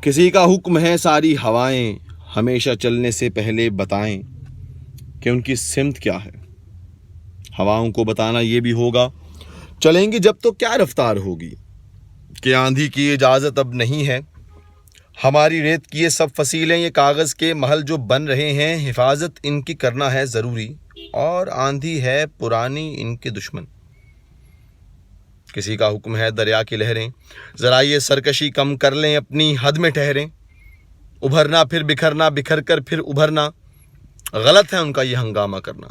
کسی کا حکم ہے ساری ہوائیں ہمیشہ چلنے سے پہلے بتائیں کہ ان کی سمت کیا ہے. ہواؤں کو بتانا یہ بھی ہوگا چلیں گے جب تو کیا رفتار ہوگی, کہ آندھی کی اجازت اب نہیں ہے. ہماری ریت کی یہ سب فصیلیں, یہ کاغذ کے محل جو بن رہے ہیں, حفاظت ان کی کرنا ہے ضروری, اور آندھی ہے پرانی ان کے دشمن. کسی کا حکم ہے دریا کی لہریں ذرا یہ سرکشی کم کر لیں, اپنی حد میں ٹھہریں. ابھرنا پھر بکھرنا, بکھر کر پھر ابھرنا, غلط ہے ان کا یہ ہنگامہ کرنا.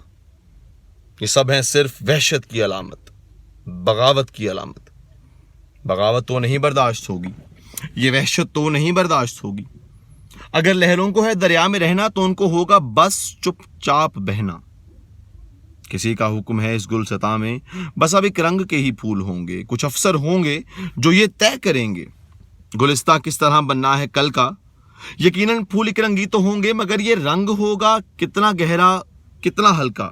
یہ سب ہیں صرف وحشت کی علامت, بغاوت کی علامت. بغاوت تو نہیں برداشت ہوگی, یہ وحشت تو نہیں برداشت ہوگی. اگر لہروں کو ہے دریا میں رہنا تو ان کو ہوگا بس چپ چاپ بہنا. کسی کا حکم ہے اس گلستاں میں بس اب ایک رنگ کے ہی پھول ہوں گے. کچھ افسر ہوں گے جو یہ طے کریں گے گلستاں کس طرح بننا ہے کل کا. یقیناً پھول ایک رنگی تو ہوں گے, مگر یہ رنگ ہوگا کتنا گہرا کتنا ہلکا,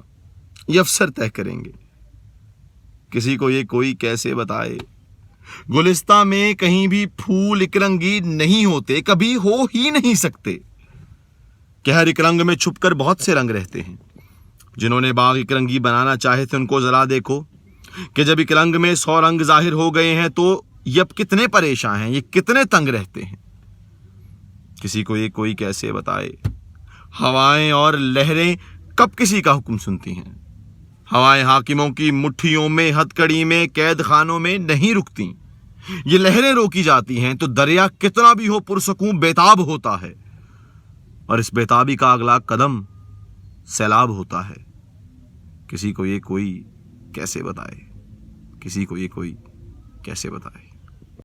یہ افسر طے کریں گے. کسی کو یہ کوئی کیسے بتائے گلستاں میں کہیں بھی پھول ایک رنگی نہیں ہوتے, کبھی ہو ہی نہیں سکتے. کہ ہر ایک رنگ میں چھپ کر بہت سے رنگ رہتے ہیں. جنہوں نے باغ ایک رنگی بنانا چاہے تھے ان کو ذرا دیکھو کہ جب ایک رنگ میں 100 رنگ ظاہر ہو گئے ہیں تو یہ اب کتنے پریشان ہیں, یہ کتنے تنگ رہتے ہیں. کسی کو یہ کوئی کیسے بتائے ہوائیں اور لہریں کب کسی کا حکم سنتی ہیں. ہوائیں حاکموں کی مٹھیوں میں, ہتھ کڑی میں, قید خانوں میں نہیں رکتی. یہ لہریں روکی جاتی ہیں تو دریا کتنا بھی ہو پرسکون بیتاب ہوتا ہے, اور اس بیتابی کا اگلا قدم سیلاب ہوتا ہے. کسی کو یہ کوئی کیسے بتائے, کسی کو یہ کوئی کیسے بتائے.